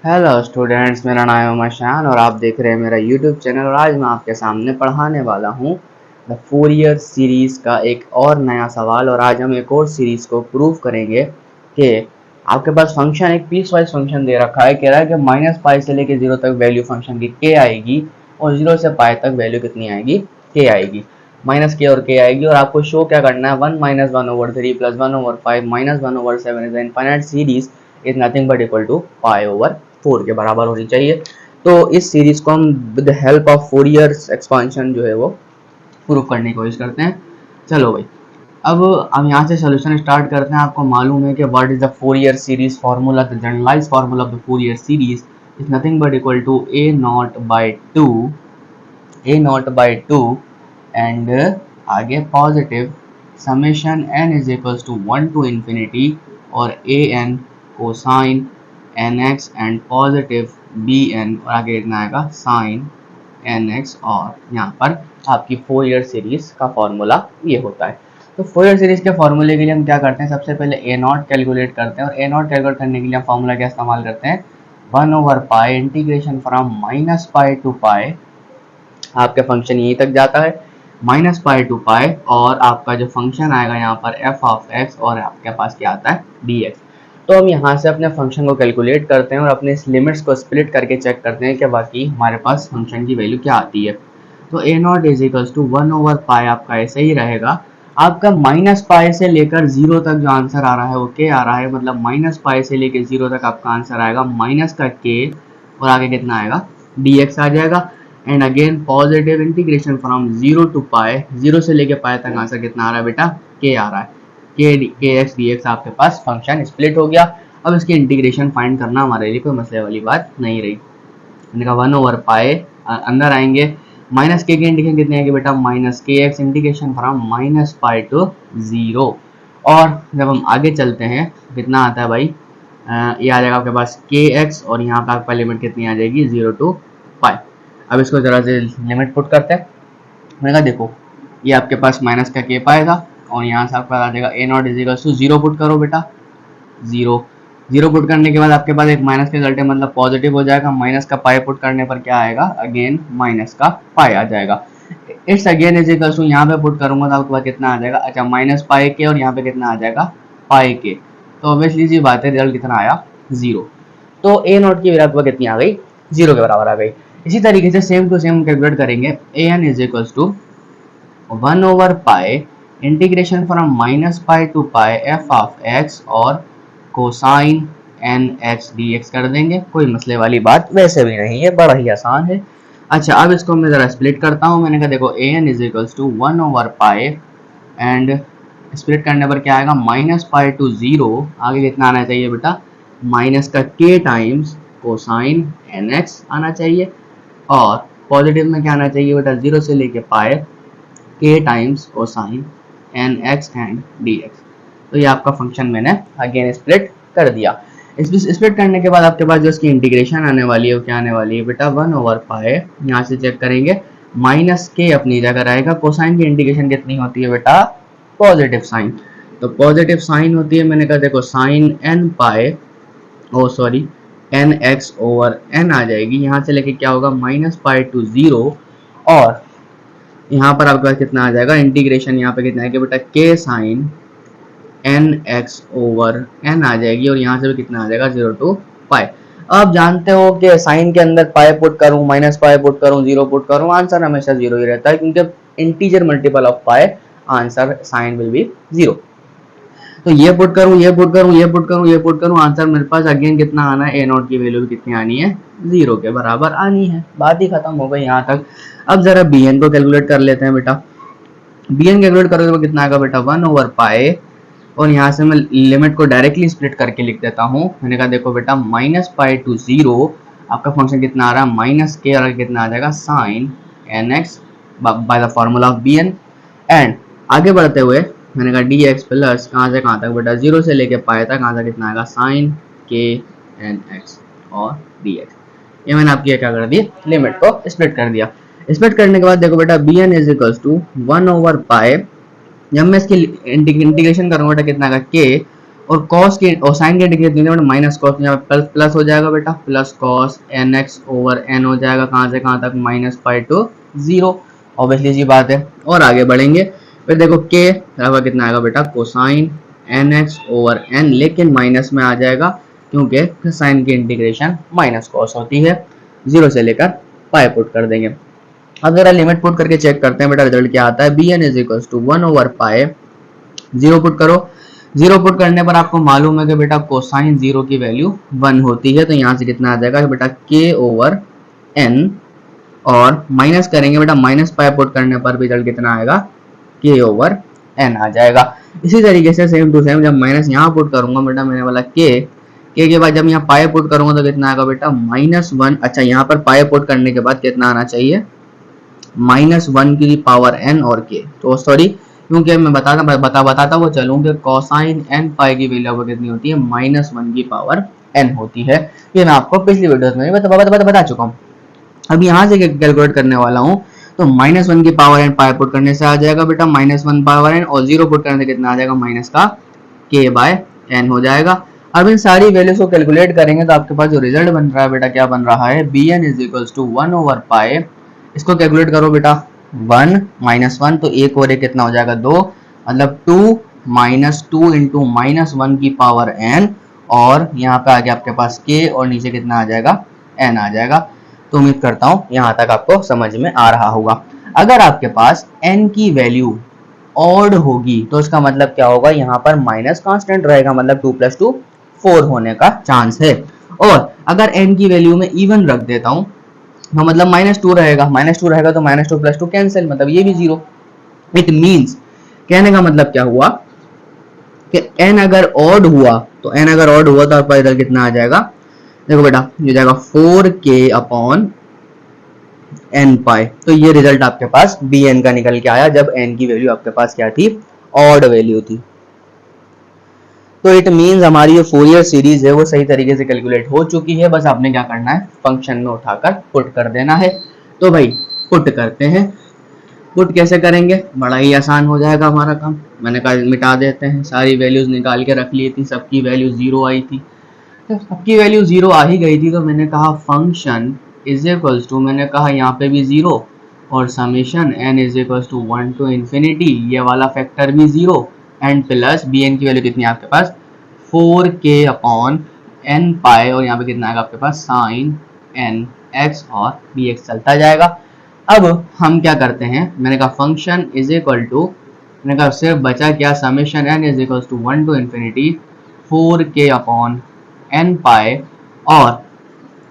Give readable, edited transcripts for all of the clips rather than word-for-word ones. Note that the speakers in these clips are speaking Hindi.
हेलो स्टूडेंट्स, मेरा नाम है उमर शान और आप देख रहे हैं मेरा यूट्यूब चैनल। और आज मैं आपके सामने पढ़ाने वाला हूँ द फोरियर सीरीज़ का एक और नया सवाल। और आज हम एक और सीरीज़ को प्रूव करेंगे कि आपके पास फंक्शन एक पीस वाइज फंक्शन दे रखा है। कह रहा है कि माइनस पाई से लेकर जीरो तक वैल्यू फंक्शन की के आएगी और जीरो से पाई तक वैल्यू कितनी आएगी, के आएगी, माइनस के और के आएगी। और आपको शो क्या करना है, 1 - 1/3 + 1/5 - 1/7 is infinite series is nothing but equal to π/4 के बराबर होनी चाहिए। तो इस सीरीज को हम with the help of Fourier expansion जो है वो प्रूव करने की कोशिश करते हैं। चलो भाई, अब हम यहाँ से सोल्यूशन स्टार्ट करते हैं। आपको मालूम है कि what is the Fourier series formula, the generalized formula of the Fourier series is nothing but equal to a0/2 and आगे positive summation n is equals to 1 to infinity और an cosine nx and positive bn और आगे इतना आएगा साइन nx। और यहाँ पर आपकी फोरियर सीरीज का फॉर्मूला ये होता है। तो फोरियर सीरीज के फॉर्मूले के लिए हम क्या करते हैं, सबसे पहले a0 कैलकुलेट करते हैं। और a0 कैलकुलेट करने के लिए हम फॉर्मूला क्या इस्तेमाल करते हैं, 1/π इंटीग्रेशन फ्रॉम -π to π। आपका फंक्शन यहीं तक जाता है -π to π। और आपका जो फंक्शन आएगा यहाँ पर f(x) और आपके पास क्या आता है, dx। तो हम यहाँ से अपने फंक्शन को कैलकुलेट करते हैं और अपने इस लिमिट्स को स्प्लिट करके चेक करते हैं कि बाकी हमारे पास फंक्शन की वैल्यू क्या आती है। तो a0 इज इक्वल्स टू 1/π आपका ऐसे ही रहेगा। आपका -π से लेकर 0 तक जो आंसर आ रहा है वो k आ रहा है, मतलब -π से लेकर 0 तक आपका आंसर आएगा माइनस का k और आगे कितना आएगा, dx आ जाएगा। And again positive integration from 0 to π, 0 से लेके पाए तक आंसर कितना आ रहा है बेटा, k आ रहा है। के एक्स डी एक्स आपके पास फंक्शन स्प्लिट हो गया। अब इसकी इंटीग्रेशन फाइंड करना हमारे लिए कोई मसले वाली बात नहीं रही। मैंने कहा 1/π अंदर आएंगे, माइनस के की इंटीग्रेशन कितनी आएगी बेटा, माइनस के एक्स इंटीग्रेशन फ्रॉम -π to 0। और जब हम आगे चलते हैं कितना आता है भाई, ये आ जाएगा आपके पास के एक्स और यहाँ पर आपका लिमिट कितनी आ जाएगी, 0 to π। अब इसको जरा से लिमिट पुट करते हैं। मैंने कहा देखो ये आपके पास माइनस का के पाएगा और यहाँ से आपका आ जाएगा a0 is equal to 0 put करो बेटा, 0 पुट करने के बाद आपके पास एक माइनस के रिजल्ट मतलब पॉजिटिव हो जाएगा। माइनस का पाई पुट करने पर क्या आएगा, अगेन माइनस का पाई आ जाएगा। It's again is equal to यहाँ पे पुट करूंगा तो आपके पास कितना आ जाएगा, अच्छा -π के और यहाँ पे कितना आ जाएगा, पाई के। तो ऑब्वियसली जी बात है, रिजल्ट कितना आया, 0। तो a0 की वैल्यू आपके पास कितनी आ गई, 0 के बराबर आ गई। इसी तरीके से सेम टू सेम कैलकुलेट करेंगे, an is equal to 1/π integration from -π to π f(x) और कोसाइन nx dx कर देंगे। कोई मसले वाली बात वैसे भी नहीं है, बड़ा ही आसान है। अच्छा अब इसको मैं ज़रा स्प्लिट करता हूँ। मैंने कहा देखो an is equals to 1/π and split करने पर क्या आएगा, -π to 0, आगे कितना आना चाहिए बेटा, माइनस का k टाइम्स कोसाइन nx आना चाहिए। और पॉजिटिव में क्या आना चाहिए बेटा, 0 से लेके पाए k times cosine nx and dx। तो ये आपका फंक्शन मैंने अगेन स्प्लिट कर दिया। स्प्लिट करने के बाद आपके पास जो इसकी इंटीग्रेशन आने वाली है वो क्या आने वाली है बेटा, 1/π। यहाँ से चेक करेंगे, माइनस के अपनी जगह रहेगा। कोसाइन की इंटीग्रेशन कितनी होती है बेटा, पॉजिटिव साइन। तो पॉजिटिव साइन होती है, मैंने कहा देखो साइन nx/n आ जाएगी। यहाँ से लेके क्या होगा, -π to 0 और यहाँ पर आपके पास कितना आ जाएगा, इंटीग्रेशन यहाँ पे कितना आएगा बेटा, k साइन nx/n आ जाएगी। और यहाँ से भी कितना आ जाएगा, 0 to π। आप जानते हो कि साइन के अंदर पाई पुट करूँ, -π पुट करूँ, 0 पुट करूँ, आंसर हमेशा 0 ही रहता है, क्योंकि integer multiple of pi answer sine will be 0। तो ये पुट करूँ, ये पुट करूँ, ये पुट करूँ, ये पुट करूँ, आंसर मेरे पास अगेन कितना आना है, a0 की वैल्यू कितनी आनी है, 0 के बराबर आनी है। बात ही खत्म हो गई यहाँ तक। अब जरा bn को कैलकुलेट कर लेते हैं बेटा। bn कैलकुलेट करोगे तो कितना आएगा बेटा, 1/π और यहाँ से मैं लिमिट को डायरेक्टली स्प्लिट करके लिख देता हूँ। मैंने कहा देखो बेटा -π to 0 आपका फंक्शन कितना आ रहा है, माइनस के और कितना आ जाएगा, sine nx by the formula of bn। And आगे बढ़ते हुए मैंने कहा dx प्लस कहाँ से कहाँ तक बेटा, 0 से लेके पाए तक कहाँ से कितना आएगा, साइन k nx और dx। ये मैंने आपकी क्या कर दिया, लिमिट को स्प्लिट कर दिया। स्प्लिट करने के बाद देखो बेटा bn इज इक्वल्स टू 1/π। जब मैं इसकी इंटीग्रेशन करूंगा बेटा कितना का k और कॉस की और साइन की इंटीग्रेट बेटा माइनस कॉस, यहाँ पे प्लस प्लस हो जाएगा बेटा, plus cos n x over n हो जाएगा, कहाँ से कहाँ तक, minus pi to zero, obviously सी बात है। और आगे बढ़ेंगे, फिर देखो के बराबर कितना आएगा बेटा, cosine n x over n, लेकिन माइनस में आ जाएगा क्योंकि साइन की इंटीग्रेशन माइनस कॉस होती है, जीरो से लेकर पाई पुट कर देंगे। अब जरा लिमिट पुट करके चेक करते हैं बेटा रिजल्ट क्या आता है। B n is equal to 1 over pi, zero put करो, जीरो पुट करने पर आपको मालूम है कि बेटा कोसाइन जीरो की वैल्यू 1 होती है, तो यहाँ से कितना आ जाएगा बेटा के ओवर एन, और माइनस करेंगे बेटा, माइनस पाई पुट करने पर रिजल्ट कितना आएगा, के ओवर एन आ जाएगा। इसी तरीके से सेम टू सेम जब माइनस यहाँ पुट करूंगा बेटा, मैंने बोला के बाद जब यहाँ पाई पुट करूंगा तो कितना आएगा बेटा, -1। अच्छा, यहाँ पर पाई पुट करने के बाद कितना आना चाहिए, -1 की पावर n और k। तो सॉरी, क्योंकि मैं बताता वो चलूं कि कोसाइन n पाई की वैल्यू कितनी होती है, -1 की पावर n होती है। ये मैं आपको पिछली वीडियो में बता चुका हूँ। अब यहाँ से कैलकुलेट करने वाला हूँ, तो -1 की पावर n पाई पुट करने से आ जाएगा बेटा -1 पावर n, और जीरो पुट करने से कितना आ जाएगा, माइनस का k बाय n हो जाएगा। अब इन सारी वैल्यूज को कैलकुलेट करेंगे तो आपके पास जो रिजल्ट बन रहा है बेटा, क्या बन रहा है, B n is equal to 1 over pi, इसको कैलकुलेट करो बेटा, 1 -1 तो एक और एक कितना हो जाएगा, 2, मतलब 2 -2 इंटू -1 की पावर n, और यहाँ पे आ गया आपके पास k, और नीचे कितना आ जाएगा, n आ जाएगा। तो उम्मीद करता हूँ यहाँ तक आपको समझ में आ रहा होगा। अगर आपके पास n की वैल्यू ऑड होगी तो इसका मतलब क्या होगा, यहाँ पर माइनस कांस्टेंट रहेगा, मतलब 2 + 2 4 होने का चांस है। और अगर n की वैल्यू में इवन रख देता हूँ तो मतलब -2 रहेगा, -2 रहेगा तो -2 + 2 कैंसिल, मतलब ये भी 0। इट मींस, कहने का मतलब क्या हुआ कि n अगर ऑड हुआ तो आपका इधर कितना आ जाएगा, देखो बेटा ये जाएगा 4k अपॉन n पाई। तो ये रिजल्ट आपके पास bn का निकल के आया जब n की वैल्यू आपके पास क्या थी, ऑड वैल्यू थी। तो इट मींस हमारी जो फोरियर सीरीज है वो सही तरीके से कैलकुलेट हो चुकी है, बस आपने क्या करना है, फंक्शन में उठाकर पुट कर देना है। तो भाई पुट करते हैं। पुट कैसे करेंगे, बड़ा ही आसान हो जाएगा हमारा काम। मैंने कहा मिटा देते हैं, सारी वैल्यूज निकाल के रख ली थी, सबकी वैल्यू 0 आई थी, तो सबकी वैल्यू 0 आ ही गई थी, तो मैंने कहा फंक्शन इज इक्वल्स टू, मैंने कहा यहाँ पे भी 0, और summation n is equals to 1 to infinity, ये वाला फैक्टर भी 0, एंड प्लस bn की वैल्यू कितनी है आपके पास, 4k अपॉन n पाई, और यहाँ पे कितना आएगा आपके पास, साइन n x और dx चलता जाएगा। अब हम क्या करते हैं, मैंने कहा फंक्शन इज इक्वल टू, मैंने कहा सिर्फ बचा क्या, summation n is equal to 1 to infinity 4k upon n pi, और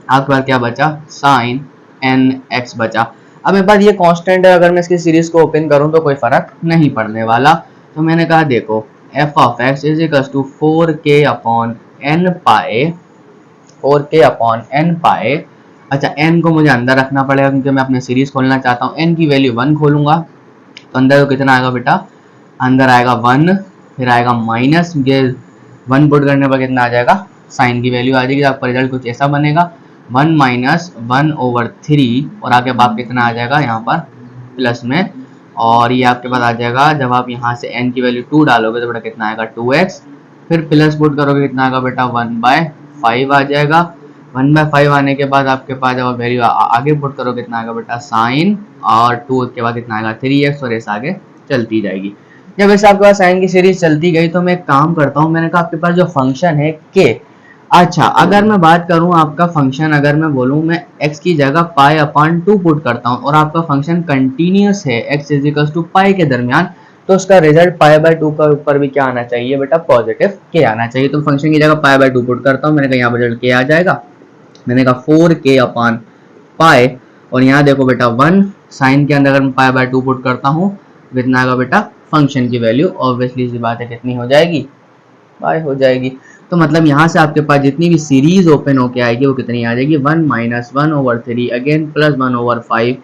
आपके पास क्या बचा, साइन n x बचा। अब मेरे पास ये कांस्टेंट है, अगर मैं इसकी सीरीज को ओपन करूं तो कोई फर्क नहीं पड़ने वाला। तो मैंने कहा देखो f of x is equal to 4k upon n pi, 4k upon n pi. अच्छा, n को मुझे अंदर रखना पड़ेगा क्योंकि मैं अपने सीरीज खोलना चाहता हूँ। n की वैल्यू 1 खोलूंगा तो अंदर तो कितना आएगा बेटा, अंदर आएगा 1, फिर आएगा माइनस, ये 1 पुट करने पर कितना आ जाएगा, साइन की वैल्यू आ जाएगी। आपका रिजल्ट कुछ ऐसा बनेगा, 1 - 1/3, और आगे बाप कितना आ जाएगा यहाँ पर प्लस में, और ये आपके पास आ जाएगा, जब आप यहाँ से n की वैल्यू 2 डालोगे तो बेटा कितना आएगा 2x, फिर प्लस पुट करोगे कितना आएगा बेटा 1/5 आ जाएगा। 1/5 आने के बाद आपके पास जब आप वैल्यू आगे पुट करोगे कितना आएगा बेटा साइन, और 2 के बाद कितना आएगा 3x, और ऐसा आगे चलती जाएगी। जब ऐसे आपके पास साइन की सीरीज चलती गई तो मैं एक काम करता हूँ, मैंने कहा आपके पास जो फंक्शन है k, अच्छा अगर मैं बात करूं आपका फंक्शन, अगर मैं बोलूं मैं x की जगह पाई अपॉन 2 पुट करता हूं और आपका फंक्शन कंटिन्यूअस है x इज इक्वल टू पाई के दरमियान, तो उसका रिजल्ट पाई/2 का ऊपर भी क्या आना चाहिए बेटा, पॉजिटिव k आना चाहिए। तो फंक्शन की जगह पाई/2 पुट करता हूं, मैंने कहा यहाँ पर रिजल्ट k आ जाएगा। मैंने कहा 4k अपॉन पाई, और यहाँ देखो बेटा 1, साइन के अंदर अगर मैं पाई/2 पुट करता हूँ कितना आएगा बेटा, फंक्शन की वैल्यू ऑब्वियसली सी बात है कितनी हो जाएगी, पाई हो जाएगी। तो मतलब यहाँ से आपके पास जितनी भी सीरीज ओपन होके आएगी वो कितनी आ जाएगी, 1 - 1/3 again plus 1/5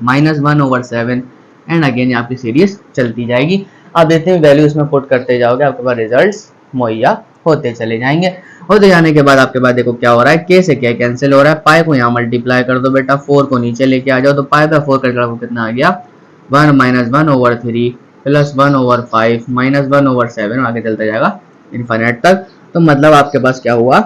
minus 1/7, and again आपकी सीरीज चलती जाएगी। आप जितनी वैल्यू इसमें पुट करते जाओगे आपके पास रिजल्ट्स मुहैया होते चले जाएंगे। होते जाने के बाद आपके पास देखो क्या हो रहा है, के से क्या कैंसिल हो रहा है, पाई को यहाँ मल्टीप्लाई कर दो बेटा, 4 को नीचे लेके आ जाओ, तो पाई/4 करके कितना आ गया, 1 - 1/3 प्लस 1/5 माइनस 1/7, आगे चलता जाएगा इनफाइनाइट तक। तो मतलब आपके पास क्या हुआ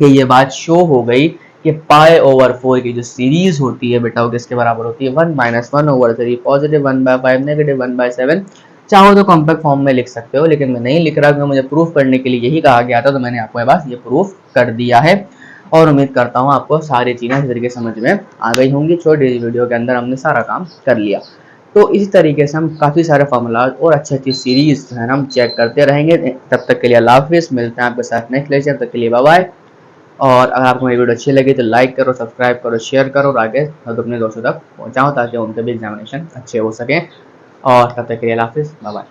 कि ये बात शो हो गई कि पाई ओवर 4 की जो सीरीज होती है बेटा वो किसके बराबर होती है 1 - 1/3 पॉजिटिव 1/5 नेगेटिव 1/7। चाहो तो कॉम्पैक्ट फॉर्म में लिख सकते हो, लेकिन मैं नहीं लिख रहा क्योंकि मुझे प्रूफ करने के लिए यही कहा गया था, तो मैंने आपको बस ये प्रूफ कर दिया है। और उम्मीद करता हूँ आपको सारी चीज़ें अच्छी तरीके समझ में आ गई होंगी। छोटी सी वीडियो के अंदर हमने सारा काम कर लिया। तो इसी तरीके से हम काफ़ी सारे फॉर्मूलाज और अच्छी अच्छी सीरीज जो है ना हम चेक करते रहेंगे। तब तक के लिए अल्लाह हाफिज़, मिलते हैं आपके साथ नेक्स्ट लेक्चर, तब तक के लिए बाय बाय। और अगर आपको मेरी वीडियो अच्छी लगी तो लाइक करो, सब्सक्राइब करो, शेयर करो और आगे अपने दोस्तों तक पहुँचाओ ताकि उनके भी एग्जामिनेशन अच्छे हो सकें। और तब तक के लिए अल्लाह हाफिज़, बाय बाय।